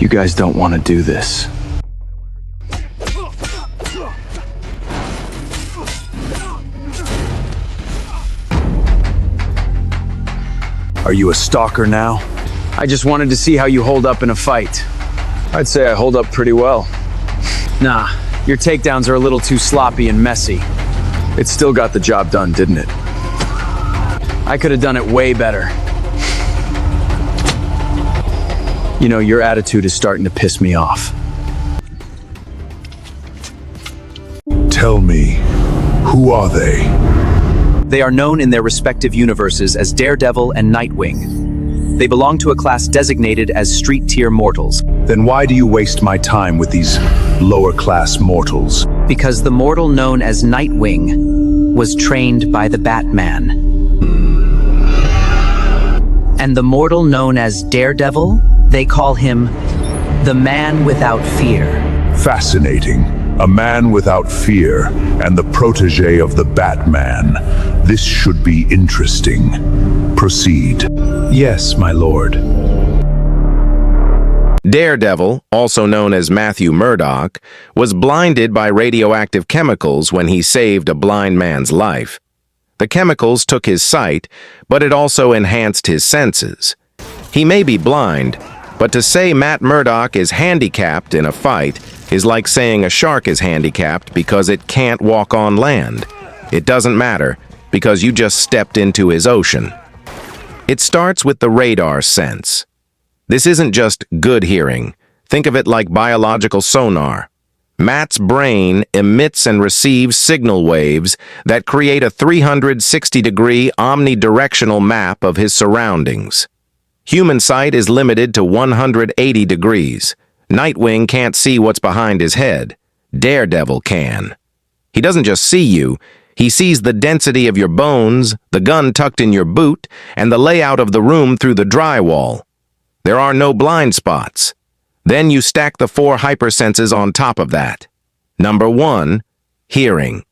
You guys don't want to do this. Are you a stalker now? I just wanted to see how you hold up in a fight. I'd say I hold up pretty well. Nah, your takedowns are a little too sloppy and messy. It still got the job done, didn't it? I could have done it way better. You know, your attitude is starting to piss me off. Tell me, who are they? They are known in their respective universes as Daredevil and Nightwing. They belong to a class designated as street-tier mortals. Then why do you waste my time with these lower-class mortals? Because the mortal known as Nightwing was trained by the Batman. And the mortal known as Daredevil, they call him the Man Without Fear. Fascinating. A man without fear, and the protege of the Batman. This should be interesting. Proceed. Yes, my lord. Daredevil, also known as Matthew Murdock, was blinded by radioactive chemicals when he saved a blind man's life. The chemicals took his sight, but it also enhanced his senses. He may be blind, but to say Matt Murdock is handicapped in a fight is like saying a shark is handicapped because it can't walk on land. It doesn't matter, because you just stepped into his ocean. It starts with the radar sense. This isn't just good hearing. Think of it like biological sonar. Matt's brain emits and receives signal waves that create a 360-degree omnidirectional map of his surroundings. Human sight is limited to 180 degrees. Nightwing can't see what's behind his head. Daredevil can. He doesn't just see you, he sees the density of your bones, the gun tucked in your boot, and the layout of the room through the drywall. There are no blind spots. Then you stack the 4 hypersenses on top of that. Number 1, hearing.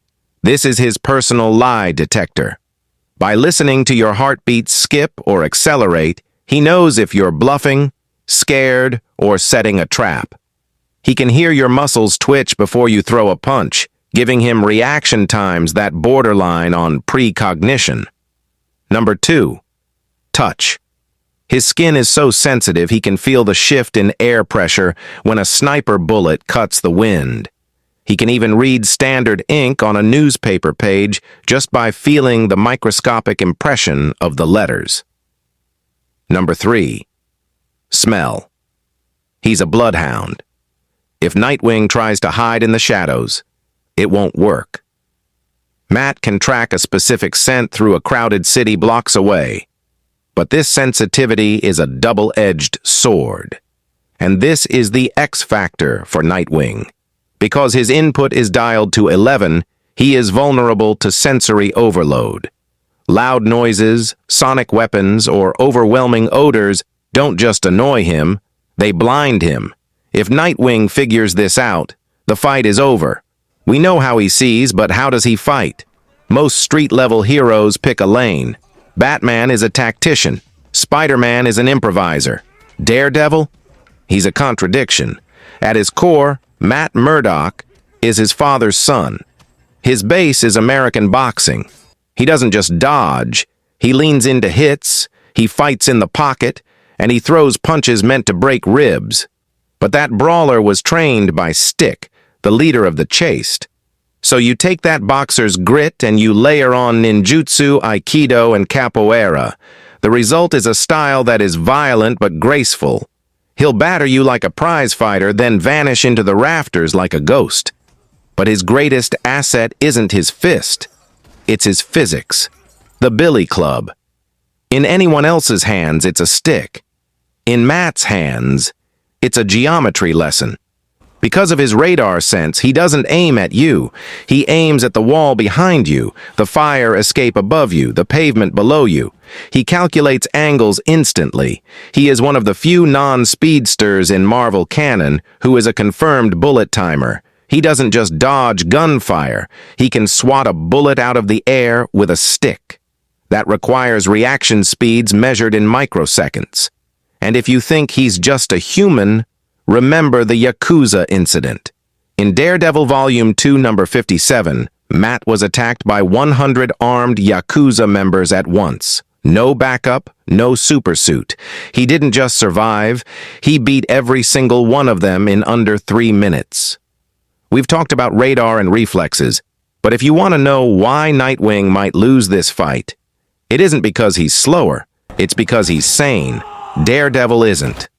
This is his personal lie detector. By listening to your heartbeat skip or accelerate, he knows if you're bluffing, scared, or setting a trap. He can hear your muscles twitch before you throw a punch, giving him reaction times that borderline on precognition. Number 2, touch. His skin is so sensitive he can feel the shift in air pressure when a sniper bullet cuts the wind. He can even read standard ink on a newspaper page just by feeling the microscopic impression of the letters. Number 3, smell. He's a bloodhound. If Nightwing tries to hide in the shadows, it won't work. Matt can track a specific scent through a crowded city blocks away. But this sensitivity is a double-edged sword. And this is the X factor for Nightwing. Because his input is dialed to 11, he is vulnerable to sensory overload. Loud noises, sonic weapons, or overwhelming odors don't just annoy him, they blind him. If Nightwing figures this out, the fight is over. We know how he sees, but how does he fight? Most street-level heroes pick a lane. Batman is a tactician. Spider-Man is an improviser. Daredevil? He's a contradiction. At his core, Matt Murdock is his father's son. His base is American boxing. He doesn't just dodge. He leans into hits, he fights in the pocket, and he throws punches meant to break ribs. But that brawler was trained by Stick, the leader of the Chaste. So you take that boxer's grit and you layer on ninjutsu, aikido, and capoeira. The result is a style that is violent but graceful. He'll batter you like a prize fighter, then vanish into the rafters like a ghost. But his greatest asset isn't his fist. It's his physics. The billy club. In anyone else's hands, it's a stick. In Matt's hands, it's a geometry lesson. Because of his radar sense, he doesn't aim at you. He aims at the wall behind you, the fire escape above you, the pavement below you. He calculates angles instantly. He is one of the few non-speedsters in Marvel canon who is a confirmed bullet timer. He doesn't just dodge gunfire. He can swat a bullet out of the air with a stick. That requires reaction speeds measured in microseconds. And if you think he's just a human, remember the Yakuza incident. In Daredevil Volume 2, number 57, Matt was attacked by 100 armed Yakuza members at once. No backup, no supersuit. He didn't just survive, he beat every single one of them in under 3 minutes. We've talked about radar and reflexes, but if you want to know why Nightwing might lose this fight, it isn't because he's slower, it's because he's sane. Daredevil isn't.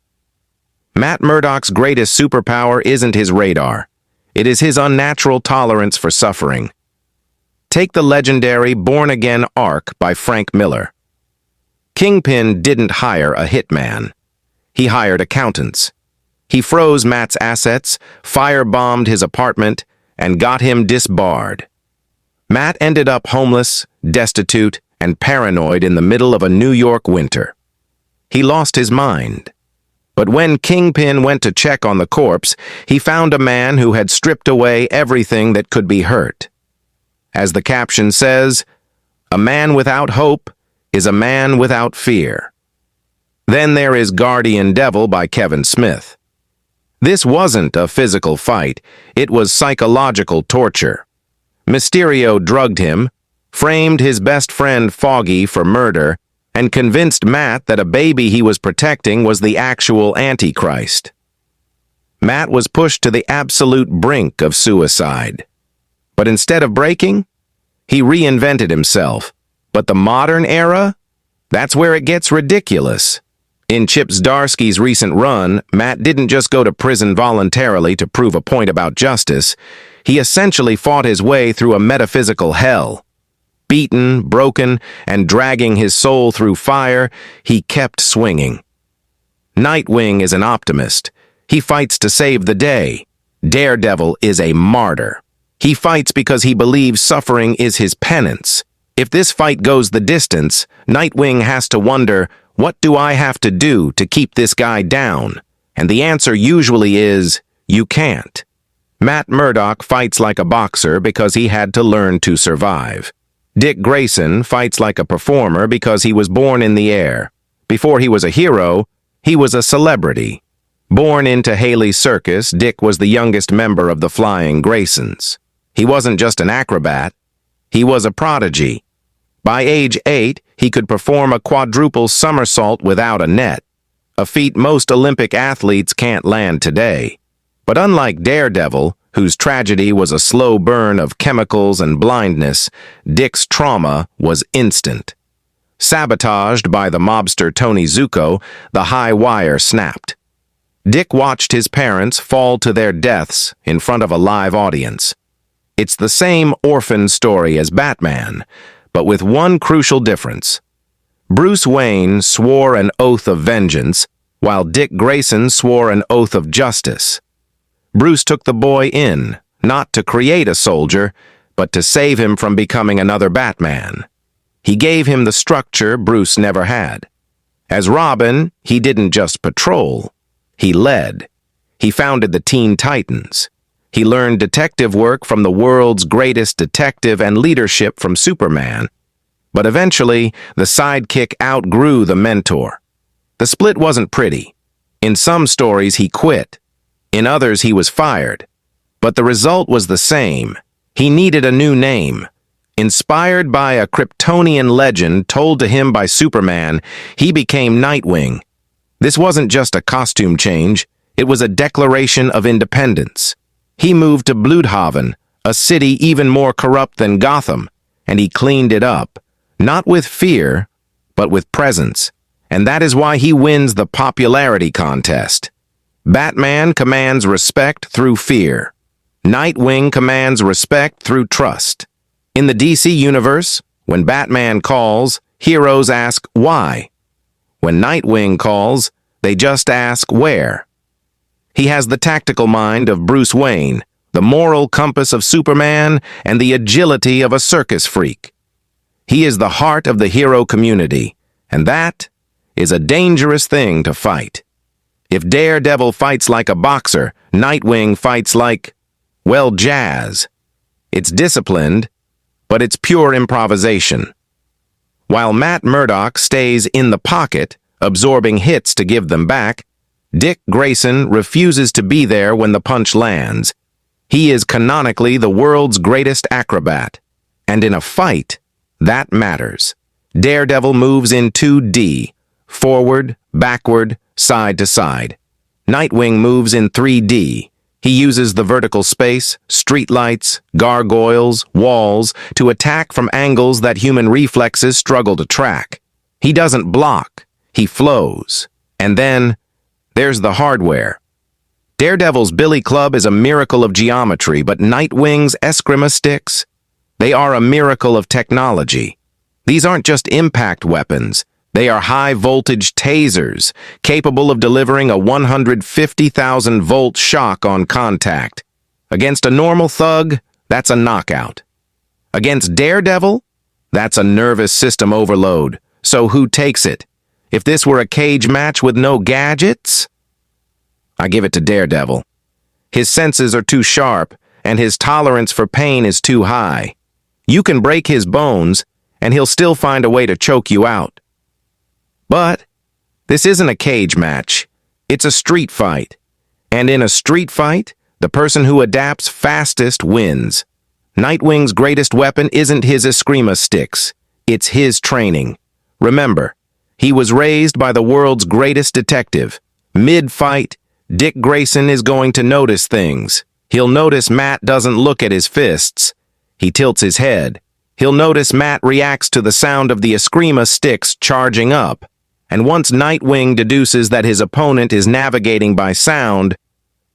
Matt Murdock's greatest superpower isn't his radar. It is his unnatural tolerance for suffering. Take the legendary Born Again arc by Frank Miller. Kingpin didn't hire a hitman. He hired accountants. He froze Matt's assets, firebombed his apartment, and got him disbarred. Matt ended up homeless, destitute, and paranoid in the middle of a New York winter. He lost his mind. But when Kingpin went to check on the corpse, he found a man who had stripped away everything that could be hurt. As the caption says, "A man without hope is a man without fear." Then there is Guardian Devil by Kevin Smith. This wasn't a physical fight, it was psychological torture. Mysterio drugged him, framed his best friend Foggy for murder, and convinced Matt that a baby he was protecting was the actual Antichrist. Matt was pushed to the absolute brink of suicide. But instead of breaking, he reinvented himself. But the modern era? That's where it gets ridiculous. In Chip Zdarsky's recent run, Matt didn't just go to prison voluntarily to prove a point about justice. He essentially fought his way through a metaphysical hell. Beaten, broken, and dragging his soul through fire, he kept swinging. Nightwing is an optimist. He fights to save the day. Daredevil is a martyr. He fights because he believes suffering is his penance. If this fight goes the distance, Nightwing has to wonder, what do I have to do to keep this guy down? And the answer usually is, you can't. Matt Murdock fights like a boxer because he had to learn to survive. Dick Grayson fights like a performer because he was born in the air. Before he was a hero, he was a celebrity. Born into Haley's circus, Dick was the youngest member of the Flying Graysons. He wasn't just an acrobat, he was a prodigy. By age 8, he could perform a quadruple somersault without a net, a feat most Olympic athletes can't land today. But unlike Daredevil, whose tragedy was a slow burn of chemicals and blindness, Dick's trauma was instant. Sabotaged by the mobster Tony Zuko, the high wire snapped. Dick watched his parents fall to their deaths in front of a live audience. It's the same orphan story as Batman, but with one crucial difference. Bruce Wayne swore an oath of vengeance, while Dick Grayson swore an oath of justice. Bruce took the boy in, not to create a soldier, but to save him from becoming another Batman. He gave him the structure Bruce never had. As Robin, he didn't just patrol, he led. He founded the Teen Titans. He learned detective work from the world's greatest detective and leadership from Superman. But eventually, the sidekick outgrew the mentor. The split wasn't pretty. In some stories, he quit. In others, he was fired. But the result was the same. He needed a new name. Inspired by a Kryptonian legend told to him by Superman, he became Nightwing. This wasn't just a costume change, it was a declaration of independence. He moved to Blüdhaven, a city even more corrupt than Gotham, and he cleaned it up, not with fear, but with presence. And that is why he wins the popularity contest. Batman commands respect through fear. Nightwing commands respect through trust. In the DC universe, when Batman calls, heroes ask why. When Nightwing calls, they just ask where. He has the tactical mind of Bruce Wayne, the moral compass of Superman, and the agility of a circus freak. He is the heart of the hero community, and that is a dangerous thing to fight. If Daredevil fights like a boxer, Nightwing fights like, well, jazz. It's disciplined, but it's pure improvisation. While Matt Murdock stays in the pocket, absorbing hits to give them back, Dick Grayson refuses to be there when the punch lands. He is canonically the world's greatest acrobat. And in a fight, that matters. Daredevil moves in 2D, forward, backward, side to side. Nightwing moves in 3D. He uses the vertical space, streetlights, gargoyles, walls to attack from angles that human reflexes struggle to track. He doesn't block, he flows. And then, there's the hardware. Daredevil's billy club is a miracle of geometry, but Nightwing's eskrima sticks? They are a miracle of technology. These aren't just impact weapons. They are high-voltage tasers, capable of delivering a 150,000-volt shock on contact. Against a normal thug, that's a knockout. Against Daredevil, that's a nervous system overload. So who takes it? If this were a cage match with no gadgets? I give it to Daredevil. His senses are too sharp, and his tolerance for pain is too high. You can break his bones, and he'll still find a way to choke you out. But this isn't a cage match. It's a street fight. And in a street fight, the person who adapts fastest wins. Nightwing's greatest weapon isn't his eskrima sticks. It's his training. Remember, he was raised by the world's greatest detective. Mid-fight, Dick Grayson is going to notice things. He'll notice Matt doesn't look at his fists. He tilts his head. He'll notice Matt reacts to the sound of the eskrima sticks charging up. And once Nightwing deduces that his opponent is navigating by sound,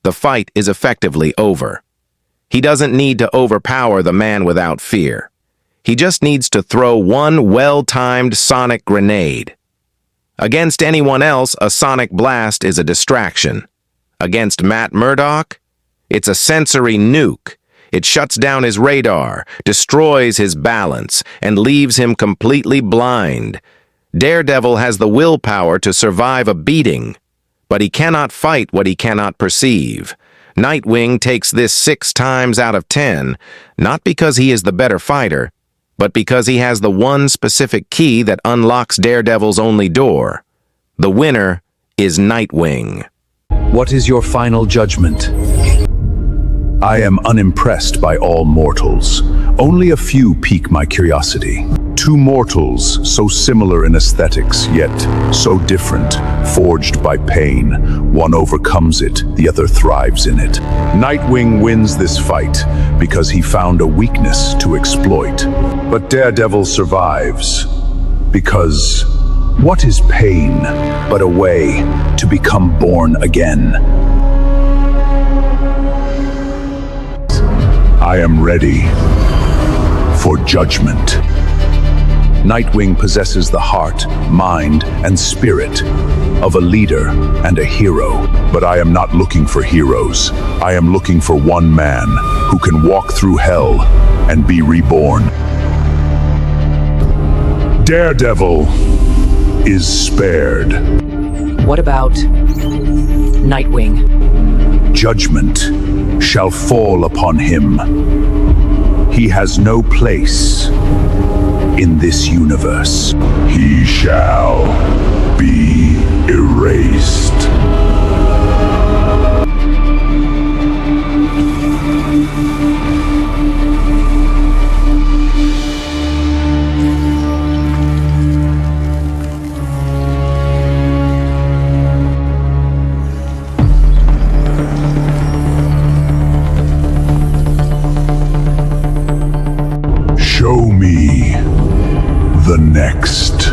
the fight is effectively over. He doesn't need to overpower the man without fear. He just needs to throw one well-timed sonic grenade. Against anyone else, a sonic blast is a distraction. Against Matt Murdock, it's a sensory nuke. It shuts down his radar, destroys his balance, and leaves him completely blind. Daredevil has the willpower to survive a beating, but he cannot fight what he cannot perceive. Nightwing takes this 6 times out of 10, not because he is the better fighter, but because he has the one specific key that unlocks Daredevil's only door. The winner is Nightwing. What is your final judgment? I am unimpressed by all mortals. Only a few pique my curiosity. 2 mortals, so similar in aesthetics, yet so different, forged by pain. One overcomes it, the other thrives in it. Nightwing wins this fight because he found a weakness to exploit. But Daredevil survives because what is pain but a way to become born again? I am ready for judgment. Nightwing possesses the heart, mind, and spirit of a leader and a hero. But I am not looking for heroes. I am looking for one man who can walk through hell and be reborn. Daredevil is spared. What about Nightwing? Judgment shall fall upon him. He has no place in this universe. He shall be erased. Show me the next.